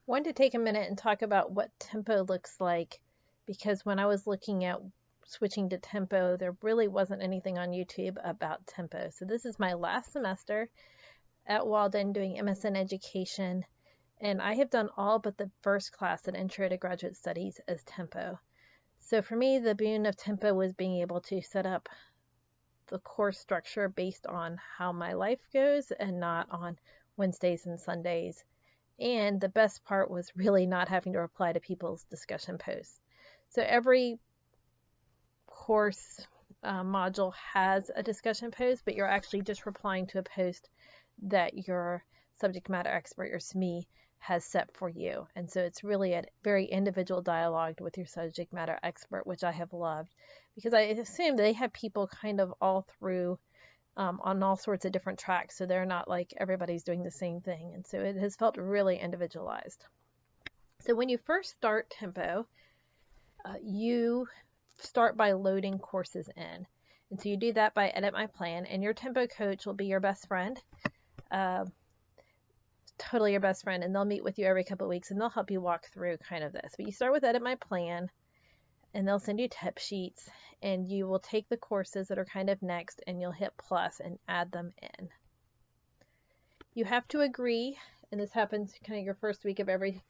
Wanted to take a minute and talk about what tempo looks like because when I was looking at switching to tempo, there really wasn't anything on YouTube about tempo. So this is my last semester at Walden doing MSN education, and I have done all but the first class at Intro to Graduate Studies as tempo. So for me, the boon of tempo was being able to set up the course structure based on how my life goes and not on Wednesdays and Sundays. And the best part was really not having to reply to people's discussion posts. So every course module has a discussion post, but you're actually just replying to a post that your subject matter expert, your SME, has set for you. And so it's really a very individual dialogue with your subject matter expert, which I have loved because I assume they have people kind of all through on all sorts of different tracks, so they're not like everybody's doing the same thing, and so it has felt really individualized. So when you first start tempo, you start by loading courses in, and so you do that by edit my plan, and your tempo coach will be your best friend, totally your best friend, and they'll meet with you every couple of weeks and they'll help you walk through kind of this. But you start with edit my plan, and they'll send you tip sheets, and you will take the courses that are kind of next and you'll hit plus and add them in. You have to agree, and this happens kind of your first week of every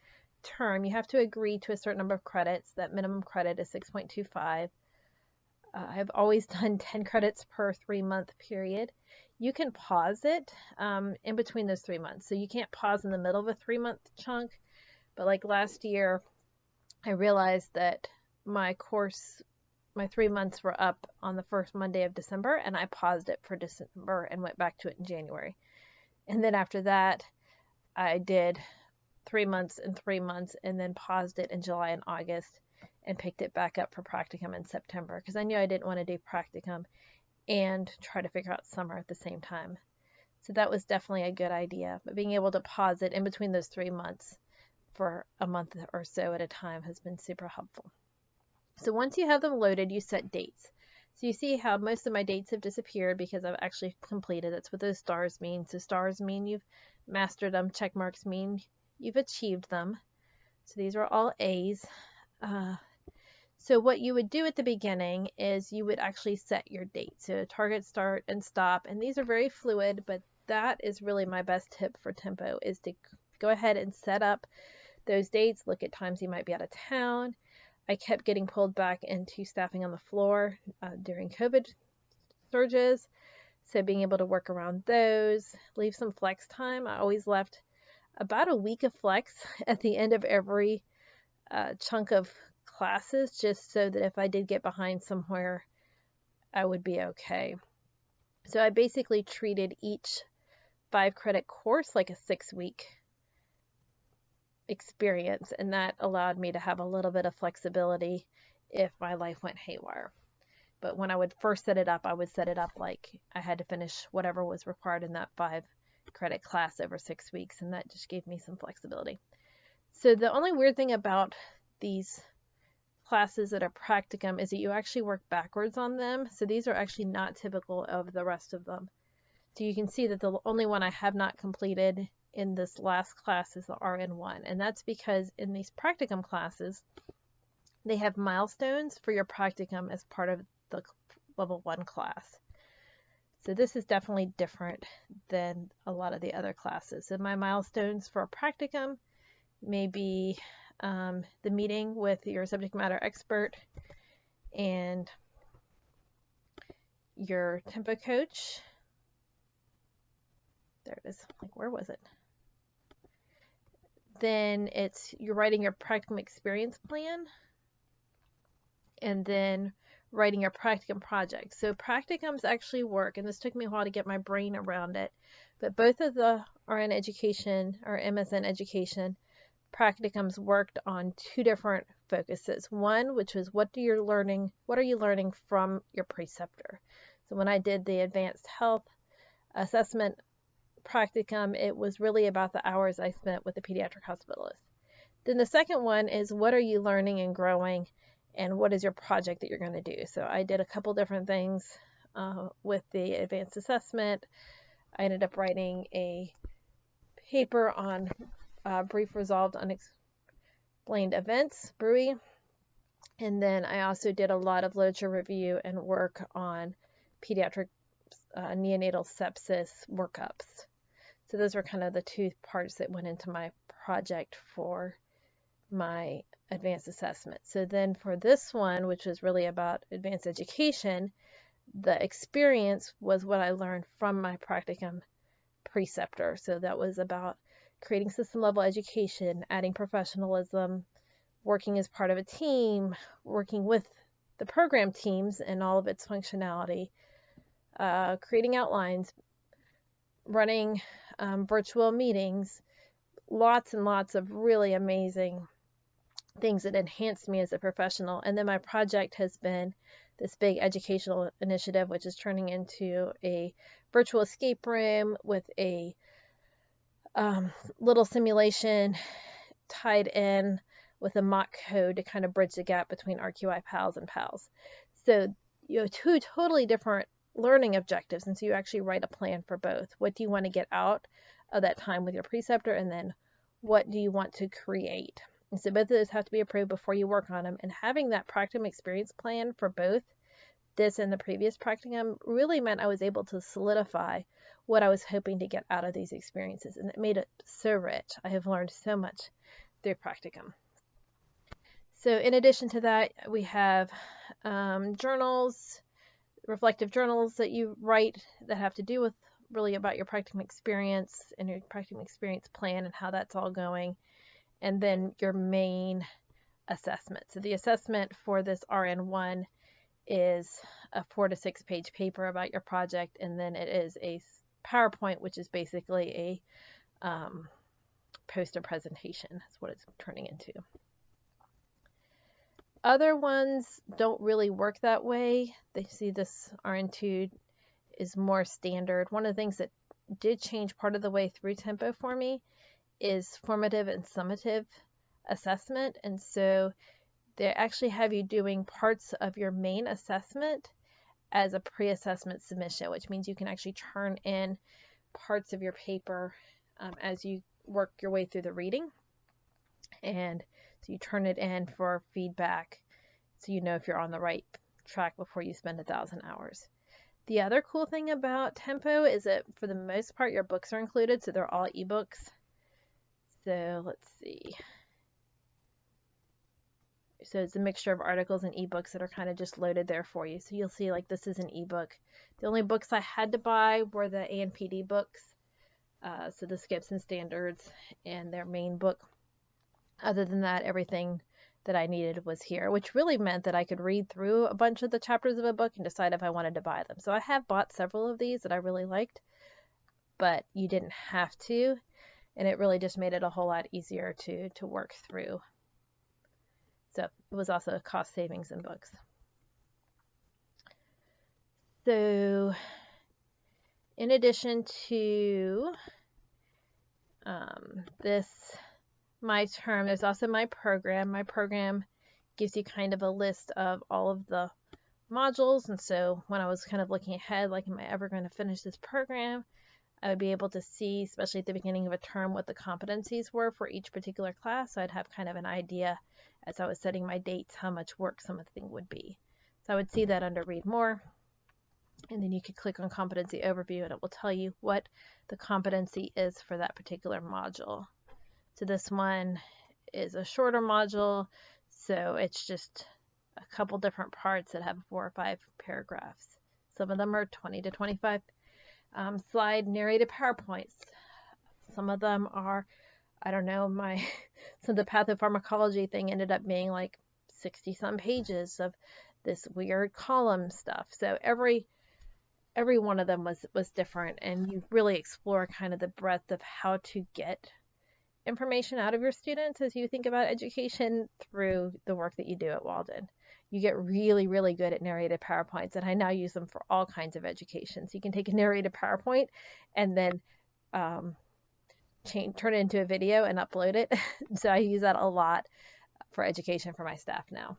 term, you have to agree to a certain number of credits. That minimum credit is 6.25. I've always done 10 credits per 3-month period. You can pause it in between those 3 months. So you can't pause in the middle of a 3-month chunk, but like last year, I realized that my 3 months were up on the first Monday of December, and I paused it for December and went back to it in January. And then after that, I did 3 months and 3 months, and then paused it in July and August and picked it back up for practicum in September because I knew I didn't want to do practicum and try to figure out summer at the same time. So that was definitely a good idea. But being able to pause it in between those 3 months for a month or so at a time has been super helpful. So once you have them loaded, you set dates. So you see how most of my dates have disappeared because I've actually completed. That's what those stars mean. So stars mean you've mastered them. Check marks mean you've achieved them. So these are all A's. So what you would do at the beginning is you would actually set your date. So target, start, and stop. And these are very fluid, but that is really my best tip for tempo is to go ahead and set up those dates. Look at times you might be out of town. I kept getting pulled back into staffing on the floor during COVID surges. So being able to work around those, leave some flex time. I always left about a week of flex at the end of every chunk of classes, just so that if I did get behind somewhere, I would be okay. So I basically treated each 5-credit course like a 6-week experience, and that allowed me to have a little bit of flexibility if my life went haywire. But when I would first set it up, I would set it up like I had to finish whatever was required in that 5-credit class over 6 weeks, and that just gave me some flexibility. So the only weird thing about these classes that are practicum is that you actually work backwards on them. So these are actually not typical of the rest of them. So you can see that the only one I have not completed in this last class is the RN1, and that's because in these practicum classes, they have milestones for your practicum as part of the level 1 class. So this is definitely different than a lot of the other classes. So my milestones for a practicum may be the meeting with your subject matter expert and your tempo coach. There it is. Like, where was it? Then you're writing your practicum experience plan, and then writing your practicum project. So practicums actually work, and this took me a while to get my brain around it, but both of the RN education or MSN education practicums worked on 2 different focuses. One, which was what are you learning from your preceptor? So when I did the advanced health assessment practicum, it was really about the hours I spent with the pediatric hospitalist. Then the second one is what are you learning and growing, and what is your project that you're going to do? So I did a couple different things with the advanced assessment. I ended up writing a paper on Brief Resolved Unexplained Events, BRUI. And then I also did a lot of literature review and work on pediatric neonatal sepsis workups. So those were kind of the two parts that went into my project for my advanced assessment. So then for this one, which was really about advanced education, the experience was what I learned from my practicum preceptor. So that was about creating system level education, adding professionalism, working as part of a team, working with the program teams and all of its functionality, creating outlines, running virtual meetings, lots and lots of really amazing things that enhanced me as a professional. And then my project has been this big educational initiative, which is turning into a virtual escape room with a little simulation tied in with a mock code to kind of bridge the gap between RQI PALS and PALS. So you have two totally different learning objectives, and so you actually write a plan for both. What do you want to get out of that time with your preceptor, and then what do you want to create? And so both of those have to be approved before you work on them, and having that practicum experience plan for both this and the previous practicum really meant I was able to solidify what I was hoping to get out of these experiences, and it made it so rich. I have learned so much through practicum. So in addition to that, we have journals, reflective journals that you write that have to do with really about your practicum experience and your practicum experience plan and how that's all going. And then your main assessment. So the assessment for this RN1 is a 4 to 6 page paper about your project, and then it is a PowerPoint, which is basically a poster presentation. That's what it's turning into. Other ones don't really work that way. They see this RN2 is more standard. One of the things that did change part of the way through Tempo for me is formative and summative assessment. And so they actually have you doing parts of your main assessment as a pre-assessment submission, which means you can actually turn in parts of your paper as you work your way through the reading. And so you turn it in for feedback so you know if you're on the right track before you spend 1,000 hours. The other cool thing about Tempo is that for the most part your books are included, so they're all ebooks. So let's see. So it's a mixture of articles and ebooks that are kind of just loaded there for you. So you'll see like this is an ebook. The only books I had to buy were the ANPD books, so the Skips and Standards and their main book. Other than that, everything that I needed was here, which really meant that I could read through a bunch of the chapters of a book and decide if I wanted to buy them. So I have bought several of these that I really liked, but you didn't have to, and it really just made it a whole lot easier to work through. So it was also a cost savings in books. So in addition to this my term, there's also my program. My program gives you kind of a list of all of the modules, and so when I was kind of looking ahead, like, am I ever going to finish this program, I would be able to see, especially at the beginning of a term, what the competencies were for each particular class, so I'd have kind of an idea as I was setting my dates how much work something would be. So I would see that under Read More, and then you could click on Competency Overview and it will tell you what the competency is for that particular module. So this one is a shorter module, so it's just a couple different parts that have 4 or 5 paragraphs. Some of them are 20 to 25 slide narrated PowerPoints. Some of them are, I don't know, so the pathopharmacology thing ended up being like 60 some pages of this weird column stuff. So every one of them was different, and you really explore kind of the breadth of how to get information out of your students as you think about education through the work that you do at Walden. You get really, really good at narrated PowerPoints, and I now use them for all kinds of education. So you can take a narrated PowerPoint and then turn it into a video and upload it. So I use that a lot for education for my staff now.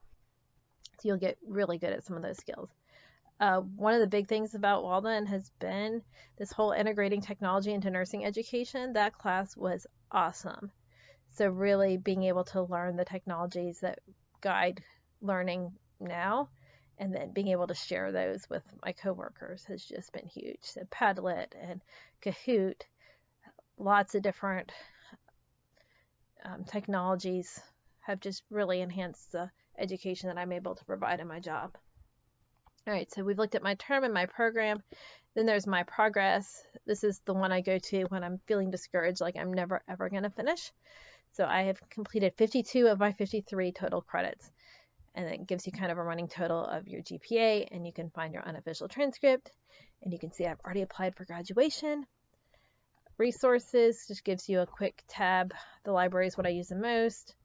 So you'll get really good at some of those skills. One of the big things about Walden has been this whole integrating technology into nursing education. That class was awesome. So really being able to learn the technologies that guide learning now, and then being able to share those with my coworkers has just been huge. So Padlet and Kahoot, lots of different technologies have just really enhanced the education that I'm able to provide in my job. All right, so we've looked at my term and my program. Then there's my progress. This is the one I go to when I'm feeling discouraged, like I'm never ever going to finish. So I have completed 52 of my 53 total credits. And it gives you kind of a running total of your GPA, and you can find your unofficial transcript. And you can see I've already applied for graduation. Resources just gives you a quick tab. The library is what I use the most,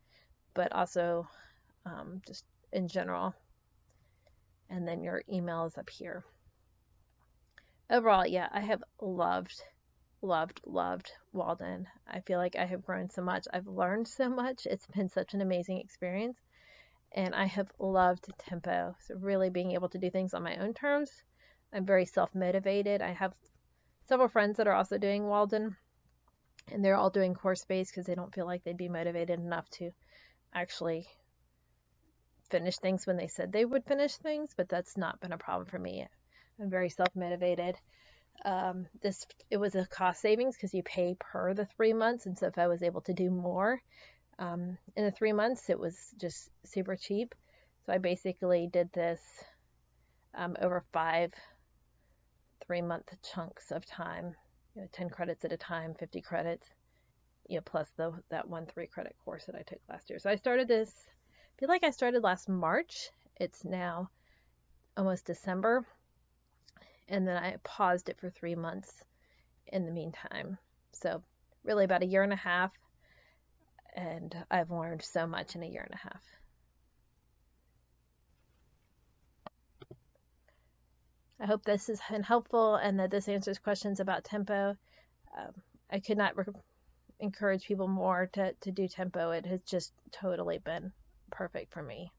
but also just in general. And then your email is up here. Overall, yeah, I have loved Walden. I feel like I have grown so much. I've learned so much. It's been such an amazing experience. And I have loved tempo. So really being able to do things on my own terms. I'm very self-motivated. I have several friends that are also doing Walden, and they're all doing course-based because they don't feel like they'd be motivated enough to actually finish things when they said they would finish things, but that's not been a problem for me. I'm very self-motivated. It was a cost savings because you pay per the 3 months, and so if I was able to do more in the 3 months, it was just super cheap. So I basically did this over 5 3-month chunks of time, 10 credits at a time, 50 credits, plus that 1 3-credit course that I took last year. So I started this, I feel like I started last March. It's now almost December. And then I paused it for 3 months in the meantime. So really about a year and a half. And I've learned so much in a year and a half. I hope this has been helpful and that this answers questions about tempo. I could not encourage people more to do tempo. It has just totally been perfect for me.